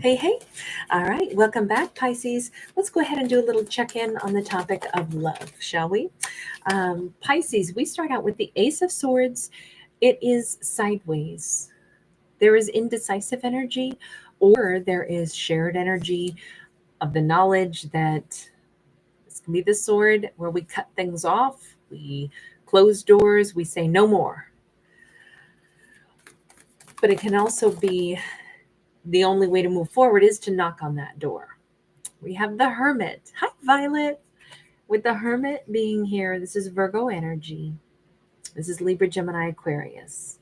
Hey, hey. All right. Welcome back, Pisces. Let's go ahead and do a little check in on the topic of love, shall we? Pisces, we start out with the Ace of Swords. It is sideways. There is indecisive energy, or there is shared energy of the knowledge that this can be the sword where we cut things off, we close doors, we say no more. But it can also be the only way to move forward is to knock on that door. We have the Hermit. Hi, Violet. With the Hermit being here, this is Virgo energy. This is Libra, Gemini, Aquarius.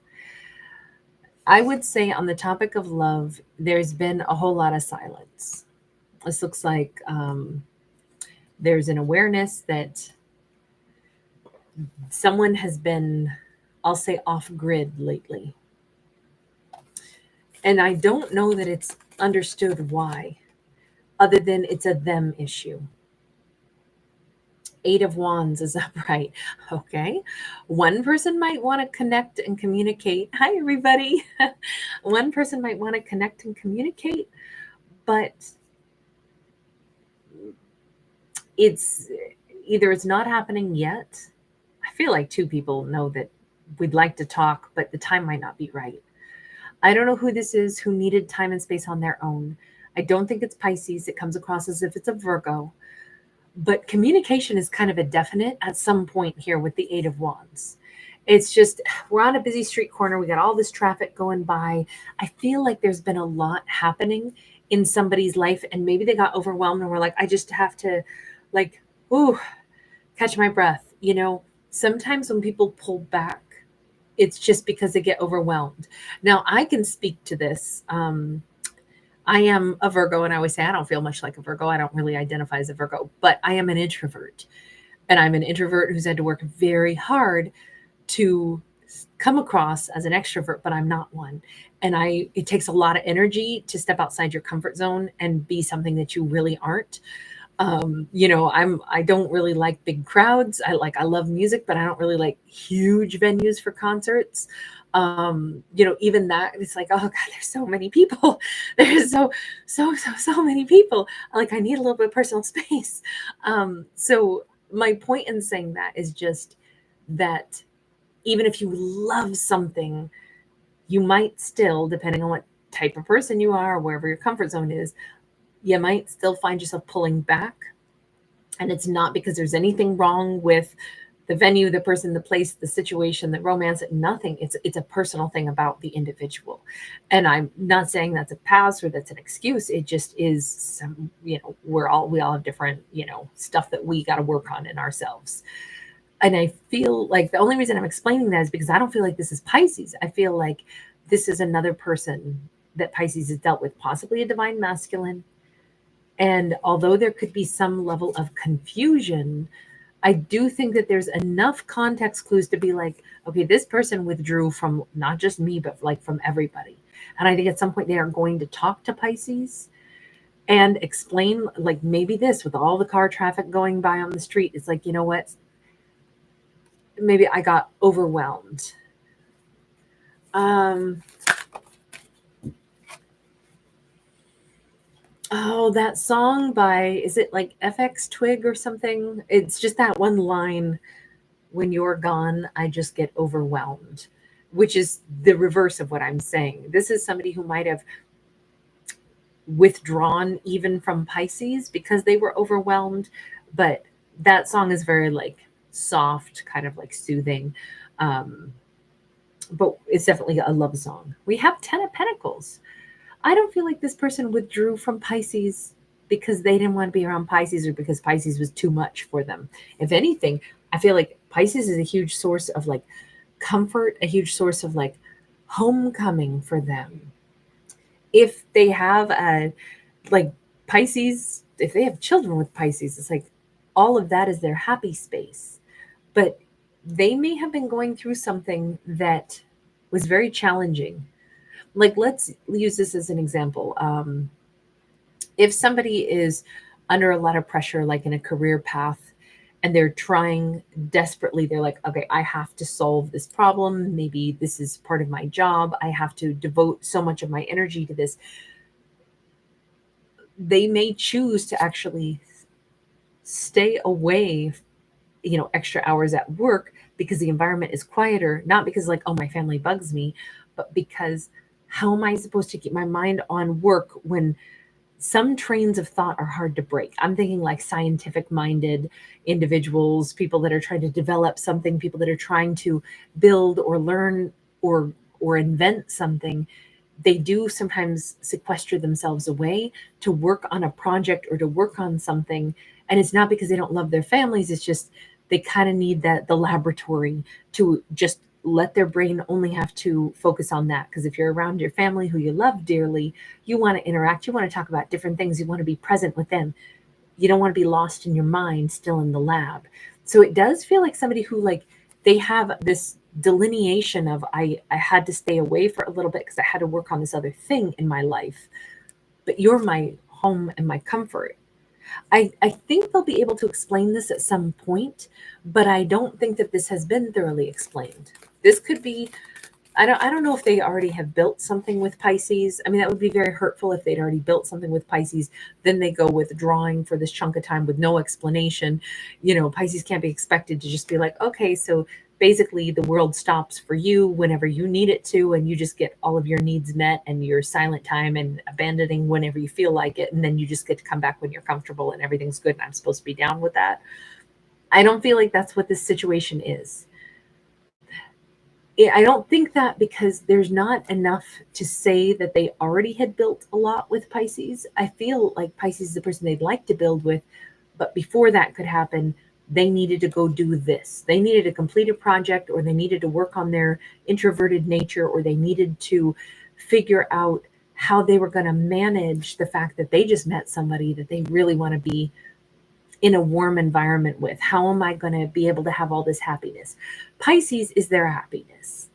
I would say on the topic of love, there's been a whole lot of silence. This looks like there's an awareness that someone has been, I'll say, off grid lately. And I don't know that it's understood why, other than it's a them issue. Eight of Wands is upright. Okay. One person might want to connect and communicate. Hi, everybody. One person might want to connect and communicate, but it's either it's not happening yet. I feel like two people know that we'd like to talk, but the time might not be right. I don't know who this is who needed time and space on their own. I don't think it's Pisces. It comes across as if it's a Virgo. But communication is kind of a definite at some point here with the Eight of Wands. It's just, we're on a busy street corner. We got all this traffic going by. I feel like there's been a lot happening in somebody's life, and maybe they got overwhelmed and were like, I just have to, like, ooh, catch my breath. You know, sometimes when people pull back, it's just because they get overwhelmed. Now, I can speak to this. I am a Virgo, and I always say I don't feel much like a Virgo. I don't really identify as a Virgo, but I am an introvert. And I'm an introvert who's had to work very hard to come across as an extrovert, but I'm not one. And it takes a lot of energy to step outside your comfort zone and be something that you really aren't. I don't really like big crowds. I love music, but I don't really like huge venues for concerts. Even that, it's like, oh God, there's so many people. There's so many people. Like, I need a little bit of personal space. So my point in saying that is just that even if you love something, you might still, depending on what type of person you are, or wherever your comfort zone is, you might still find yourself pulling back. And it's not because there's anything wrong with the venue, the person, the place, the situation, the romance, nothing. It's a personal thing about the individual. And I'm not saying that's a pass or that's an excuse. It just is some, we all have different, stuff that we got to work on in ourselves. And I feel like the only reason I'm explaining that is because I don't feel like this is Pisces. I feel like this is another person that Pisces has dealt with, possibly a divine masculine. And although there could be some level of confusion, I do think that there's enough context clues to be like, okay, this person withdrew from not just me, but like from everybody. And I think at some point they are going to talk to Pisces and explain, like, maybe this with all the car traffic going by on the street. It's like, you know what? Maybe I got overwhelmed. Oh, that song by, is it like FX Twig or something? It's just that one line, when you're gone, I just get overwhelmed, which is the reverse of what I'm saying. This is somebody who might have withdrawn even from Pisces because they were overwhelmed. But that song is very like soft, kind of like soothing. But it's definitely a love song. We have 10 of Pentacles. I don't feel like this person withdrew from Pisces because they didn't want to be around Pisces or because Pisces was too much for them. If anything, I feel like Pisces is a huge source of like comfort, a huge source of like homecoming for them. If they have like Pisces, if they have children with Pisces, it's like all of that is their happy space. But they may have been going through something that was very challenging. Like, let's use this as an example. If somebody is under a lot of pressure, like in a career path, and they're trying desperately, they're like, okay, I have to solve this problem. Maybe this is part of my job. I have to devote so much of my energy to this. they may choose to actually stay away, extra hours at work because the environment is quieter, not because like, oh, my family bugs me, but because how am I supposed to keep my mind on work when some trains of thought are hard to break? I'm thinking like scientific minded individuals, people that are trying to develop something, people that are trying to build or learn or invent something. They do sometimes sequester themselves away to work on a project or to work on something. And it's not because they don't love their families, it's just they kind of need that the laboratory to just let their brain only have to focus on that. Because if you're around your family who you love dearly, you want to interact, you want to talk about different things, you want to be present with them. You don't want to be lost in your mind still in the lab. So it does feel like somebody who, like, they have this delineation of I had to stay away for a little bit because I had to work on this other thing in my life, but you're my home and my comfort. I think they'll be able to explain this at some point, but I don't think that this has been thoroughly explained. This could be, I don't know if they already have built something with Pisces. I mean, that would be very hurtful if they'd already built something with Pisces. Then they go withdrawing for this chunk of time with no explanation. Pisces can't be expected to just be like, okay, so basically the world stops for you whenever you need it to, and you just get all of your needs met and your silent time and abandoning whenever you feel like it. And then you just get to come back when you're comfortable and everything's good. And I'm supposed to be down with that. I don't feel like that's what this situation is. I don't think that, because there's not enough to say that they already had built a lot with Pisces. I feel like Pisces is the person they'd like to build with, but before that could happen, they needed to go do this. They needed to complete a project, or they needed to work on their introverted nature, or they needed to figure out how they were going to manage the fact that they just met somebody that they really want to be in a warm environment with. How am I going to be able to have all this happiness? Pisces is their happiness.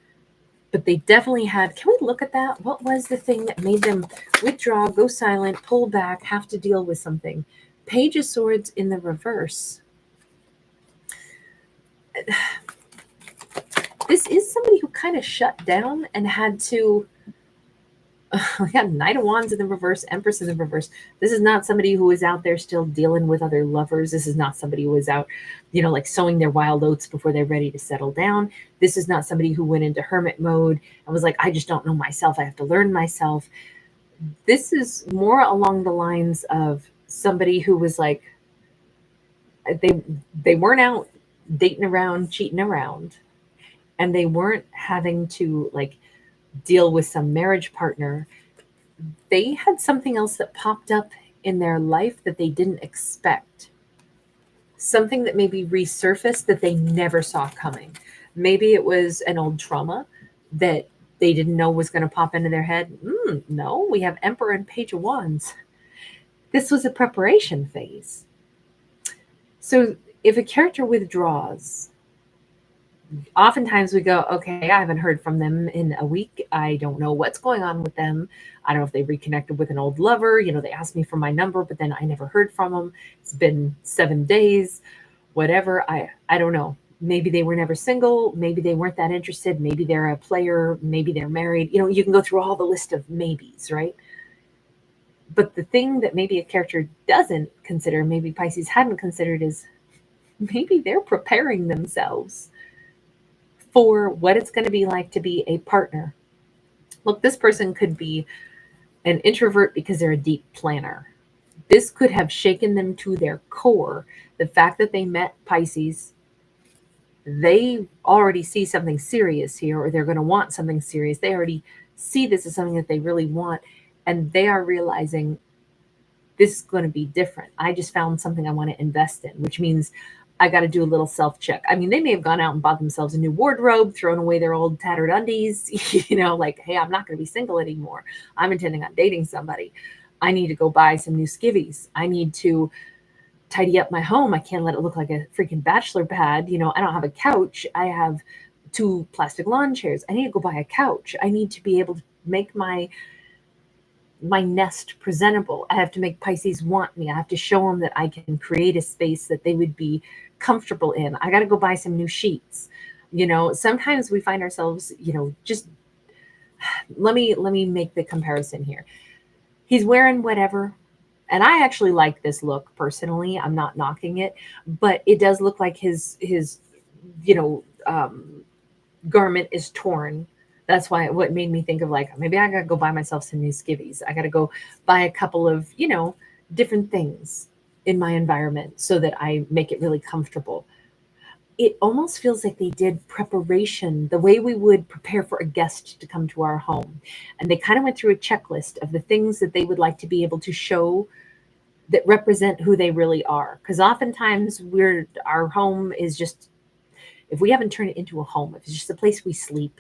But they definitely had, can we look at that? What was the thing that made them withdraw, go silent, pull back, have to deal with something? Page of Swords in the reverse. This is somebody who kind of shut down and had to. We got Knight of Wands in the reverse, Empress in the reverse. This is not somebody who is out there still dealing with other lovers. This is not somebody who is out, like sowing their wild oats before they're ready to settle down. This is not somebody who went into hermit mode and was like, I just don't know myself. I have to learn myself. This is more along the lines of somebody who was like, they weren't out dating around, cheating around, and they weren't having to like deal with some marriage partner. They had something else that popped up in their life that they didn't expect. Something that maybe resurfaced that they never saw coming. Maybe it was an old trauma that they didn't know was going to pop into their head. No, we have Emperor and Page of Wands. This was a preparation phase. So if a character withdraws, oftentimes we go, okay, I haven't heard from them in a week. I don't know what's going on with them. I don't know if they reconnected with an old lover. They asked me for my number, but then I never heard from them. It's been 7 days, whatever. I don't know. Maybe they were never single. Maybe they weren't that interested. Maybe they're a player. Maybe they're married. You can go through all the list of maybes, right? But the thing that maybe a character doesn't consider, maybe Pisces hadn't considered, is maybe they're preparing themselves for what it's going to be like to be a partner. Look, this person could be an introvert because they're a deep planner. This could have shaken them to their core. The fact that they met Pisces, they already see something serious here, or they're going to want something serious. They already see this as something that they really want, and they are realizing this is going to be different. I just found something I want to invest in, which means I got to do a little self-check. I mean, they may have gone out and bought themselves a new wardrobe, thrown away their old tattered undies, like, hey, I'm not going to be single anymore. I'm intending on dating somebody. I need to go buy some new skivvies. I need to tidy up my home. I can't let it look like a freaking bachelor pad. I don't have a couch. I have 2 plastic lawn chairs. I need to go buy a couch. I need to be able to make my nest presentable. I have to make Pisces want me. I have to show them that I can create a space that they would be comfortable in. I got to go buy some new sheets. Sometimes we find ourselves, just let me make the comparison here. He's wearing whatever, And I actually like this look personally. I'm not knocking it, but it does look like his you know garment is torn. That's why what made me think of like maybe I gotta go buy myself some new skivvies. I gotta go buy a couple of different things in my environment so that I make it really comfortable. It almost feels like they did preparation the way we would prepare for a guest to come to our home. And they kind of went through a checklist of the things that they would like to be able to show that represent who they really are. Because oftentimes our home is just, if we haven't turned it into a home, if it's just a place we sleep,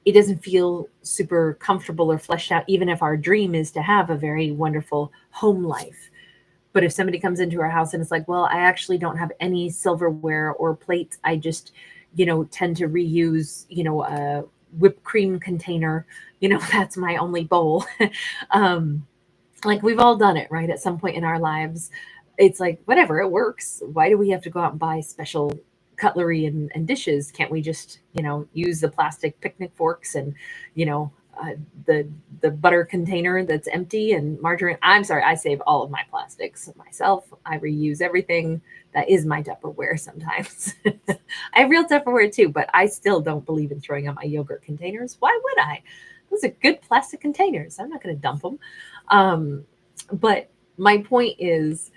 it doesn't feel super comfortable or fleshed out, even if our dream is to have a very wonderful home life. But if somebody comes into our house and it's like, well, I actually don't have any silverware or plates, I just, tend to reuse, a whipped cream container, that's my only bowl. Like we've all done it, right? At some point in our lives, it's like, whatever, it works. Why do we have to go out and buy special cutlery and dishes? Can't we just, use the plastic picnic forks and, you know, uh, the butter container that's empty and margarine? I'm sorry, I save all of my plastics myself. I reuse everything. That is my Tupperware sometimes. I have real Tupperware too, but I still don't believe in throwing out my yogurt containers. Why would I? Those are good plastic containers. I'm not going to dump them. But my point is,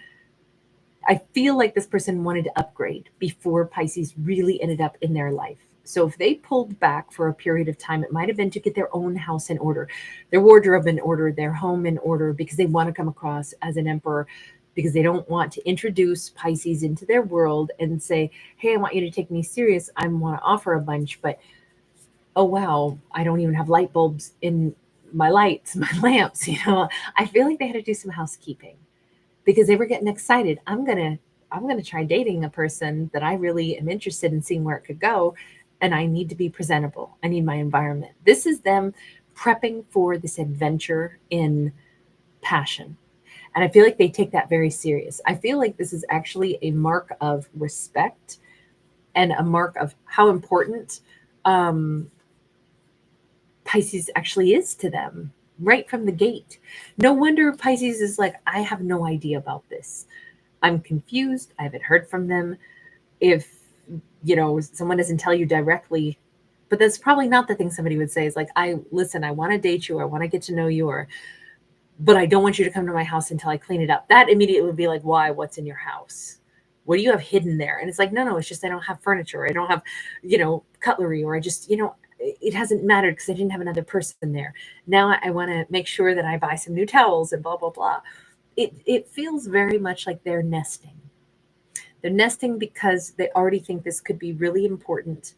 I feel like this person wanted to upgrade before Pisces really ended up in their life. So if they pulled back for a period of time, it might have been to get their own house in order, their wardrobe in order, their home in order, because they want to come across as an emperor, because they don't want to introduce Pisces into their world and say, hey, I want you to take me serious. I want to offer a bunch, but oh, wow, I don't even have light bulbs in my lights, my lamps. I feel like they had to do some housekeeping because they were getting excited. I'm gonna try dating a person that I really am interested in seeing where it could go, and I need to be presentable. I need my environment. This is them prepping for this adventure in passion. And I feel like they take that very serious. I feel like this is actually a mark of respect and a mark of how important um, Pisces actually is to them right from the gate. No wonder Pisces is like, I have no idea about this. I'm confused. I haven't heard from them. If, someone doesn't tell you directly, but that's probably not the thing somebody would say is like, I want to date you. I want to get to know you, but I don't want you to come to my house until I clean it up. That immediately would be like, why? What's in your house? What do you have hidden there? And it's like, no, it's just I don't have furniture. I don't have, cutlery, or I just, it hasn't mattered because I didn't have another person there. Now I want to make sure that I buy some new towels and blah, blah, blah. It feels very much like they're nesting. They're nesting because they already think this could be really important.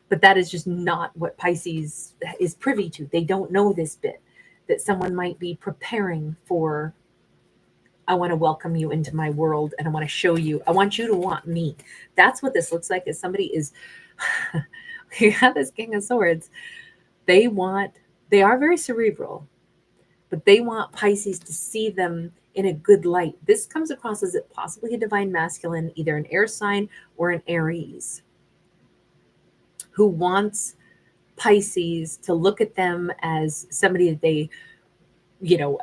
But that is just not what Pisces is privy to. They don't know this bit, that someone might be preparing for, I want to welcome you into my world and I want to show you, I want you to want me. That's what this looks like, is somebody is, you have this King of Swords. They are very cerebral, but they want Pisces to see them in a good light. This comes across as possibly a divine masculine, either an air sign or an Aries, who wants Pisces to look at them as somebody that they,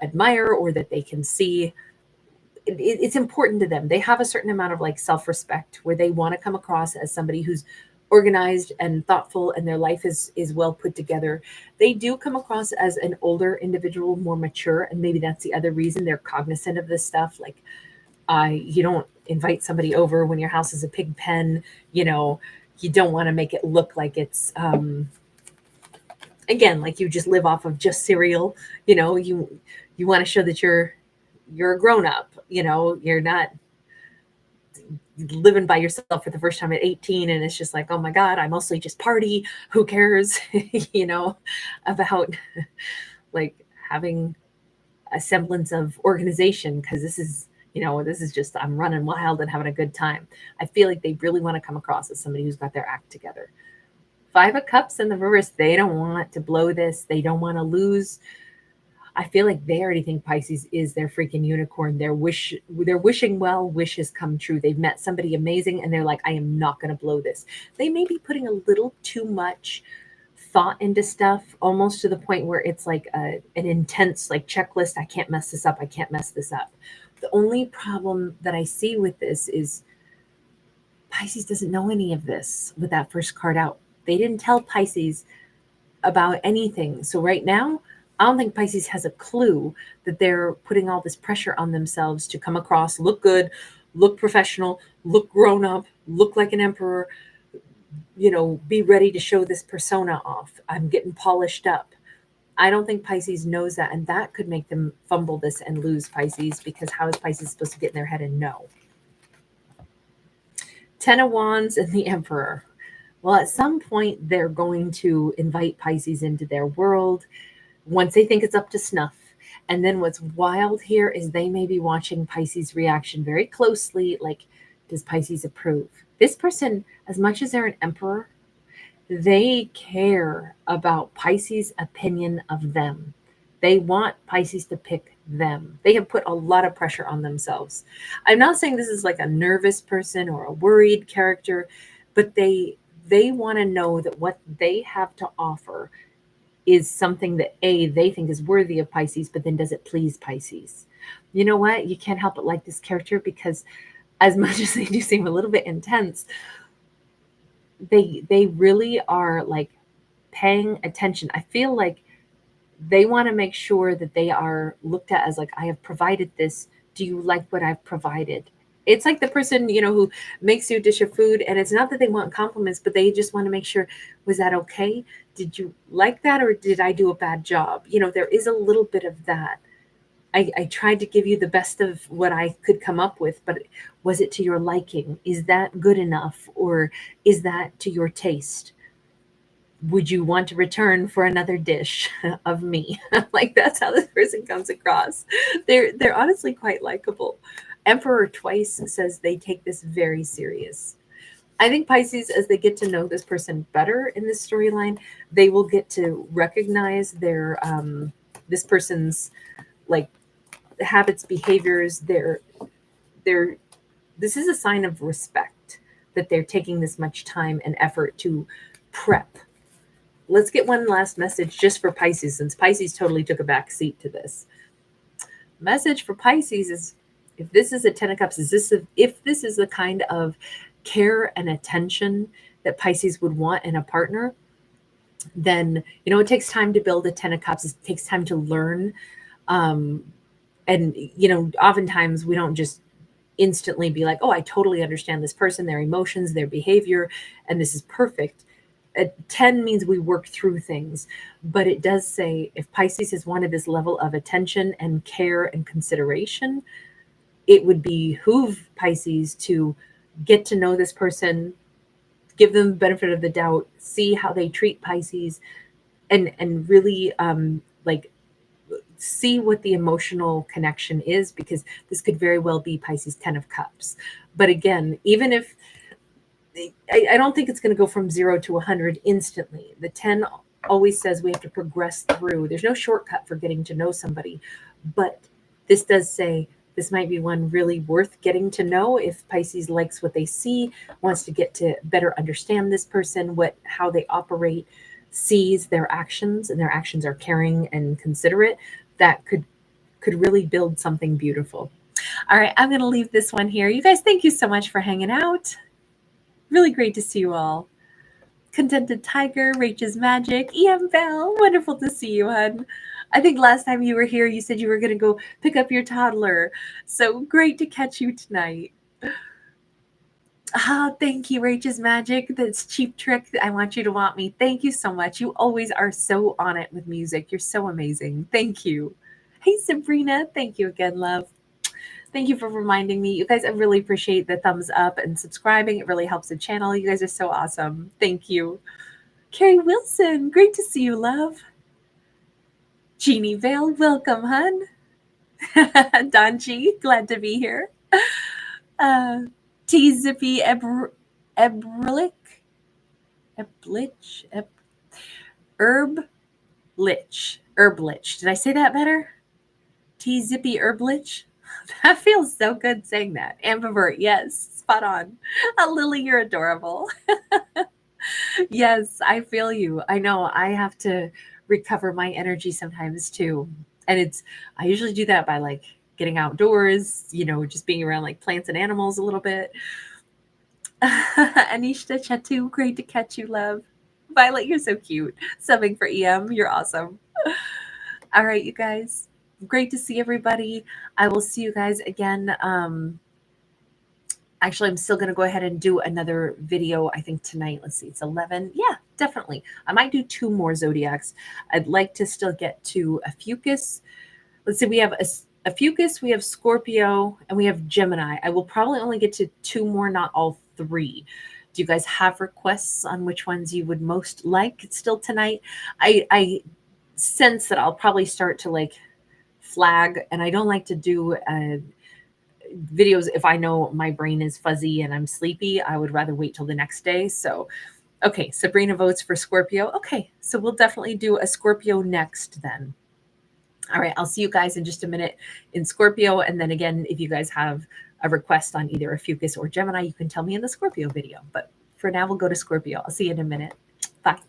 admire, or that they can see. It's important to them. They have a certain amount of like self-respect where they want to come across as somebody who's organized and thoughtful, and their life is well put together. They do come across as an older individual, more mature, and maybe that's the other reason they're cognizant of this stuff. Like, you don't invite somebody over when your house is a pig pen. You don't want to make it look like it's again, like you just live off of just cereal. You want to show that you're a grown up. You're not living by yourself for the first time at 18, and it's just like, oh my god, I mostly just party, who cares about like having a semblance of organization, because this is just, I'm running wild and having a good time. I feel like they really want to come across as somebody who's got their act together. 5 of Cups in the reverse, they don't want to blow this. They don't want to lose. I feel like they already think Pisces is their freaking unicorn. They're wishing well, wishes come true. They've met somebody amazing and they're like, I am not going to blow this. They may be putting a little too much thought into stuff almost to the point where it's like an intense like checklist. I can't mess this up. I can't mess this up. The only problem that I see with this is Pisces doesn't know any of this with that first card out. They didn't tell Pisces about anything. So right now, I don't think Pisces has a clue that they're putting all this pressure on themselves to come across, look good, look professional, look grown up, look like an emperor, be ready to show this persona off. I'm getting polished up. I don't think Pisces knows that. And that could make them fumble this and lose Pisces, because how is Pisces supposed to get in their head and know? 10 of Wands and the Emperor. Well, at some point, they're going to invite Pisces into their world once they think it's up to snuff. And then what's wild here is they may be watching Pisces' reaction very closely. Like, does Pisces approve? This person, as much as they're an emperor, they care about Pisces' opinion of them. They want Pisces to pick them. They have put a lot of pressure on themselves. I'm not saying this is like a nervous person or a worried character, but they want to know that what they have to offer is something that they think is worthy of Pisces, but then does it please Pisces? You know what? You can't help but like this character, because as much as they do seem a little bit intense, they really are like paying attention. I feel like they want to make sure that they are looked at as like, I have provided this. Do you like what I've provided? It's like the person, who makes you a dish of food, and it's not that they want compliments, but they just want to make sure, was that okay? Did you like that, or did I do a bad job? There is a little bit of that. I tried to give you the best of what I could come up with, but was it to your liking? Is that good enough? Or is that to your taste? Would you want to return for another dish of me? Like, that's how this person comes across. They're honestly quite likable. Emperor twice says they take this very serious. I think Pisces, as they get to know this person better in this storyline, they will get to recognize their this person's like habits, behaviors. This is a sign of respect that they're taking this much time and effort to prep. Let's get one last message just for Pisces, since Pisces totally took a back seat to this. Message for Pisces is, if this is a 10 of Cups, if this is the kind of care and attention that Pisces would want in a partner, then, it takes time to build a 10 of Cups. It takes time to learn. And, oftentimes we don't just instantly be like, oh, I totally understand this person, their emotions, their behavior, and this is perfect. A 10 means we work through things, but it does say if Pisces has wanted this level of attention and care and consideration, it would behoove Pisces to get to know this person, give them the benefit of the doubt, see how they treat Pisces, and really see what the emotional connection is, because this could very well be Pisces 10 of Cups. But again, even if I don't think it's going to go from 0 to 100 instantly. The 10 always says we have to progress through. There's no shortcut for getting to know somebody, but this does say this might be one really worth getting to know if Pisces likes what they see, wants to get to better understand this person, how they operate, sees their actions, and their actions are caring and considerate. That could really build something beautiful. All right, I'm going to leave this one here. You guys, thank you so much for hanging out. Really great to see you all. Contented Tiger, Rachel's Magic, EM Bell, wonderful to see you, hon. I think last time you were here, you said you were going to go pick up your toddler. So great to catch you tonight. Oh, thank you, Rachel's Magic. That's Cheap Trick. I want you to want me. Thank you so much. You always are so on it with music. You're so amazing. Thank you. Hey, Sabrina. Thank you again, love. Thank you for reminding me. You guys, I really appreciate the thumbs up and subscribing. It really helps the channel. You guys are so awesome. Thank you. Carrie Wilson, great to see you, love. Jeannie Vale, welcome, hun. Donji, glad to be here. T Zippy Eblich. Herblich. Did I say that better? T Zippy Herblich. That feels so good saying that. Ambivert, yes, spot on. Lily, you're adorable. Yes, I feel you. I know I have to recover my energy sometimes too. And I usually do that by like getting outdoors, just being around like plants and animals a little bit. Anishta Chatu, great to catch you, love. Violet, you're so cute. Subbing for EM, you're awesome. All right, you guys. Great to see everybody. I will see you guys again. Actually, I'm still going to go ahead and do another video, I think tonight. Let's see, it's 11. Yeah, definitely. I might do 2 more zodiacs. I'd like to still get to Ophiuchus. Let's see, we have Ophiuchus, we have Scorpio, and we have Gemini. I will probably only get to 2 more, not all 3. Do you guys have requests on which ones you would most like still tonight? I sense that I'll probably start to like flag, and I don't like to do videos if I know my brain is fuzzy and I'm sleepy. I would rather wait till the next day. So, okay, Sabrina votes for Scorpio. Okay, so we'll definitely do a Scorpio next then. All right, I'll see you guys in just a minute in Scorpio. And then again, if you guys have a request on either Ophiuchus or Gemini, you can tell me in the Scorpio video. But for now, we'll go to Scorpio. I'll see you in a minute. Bye.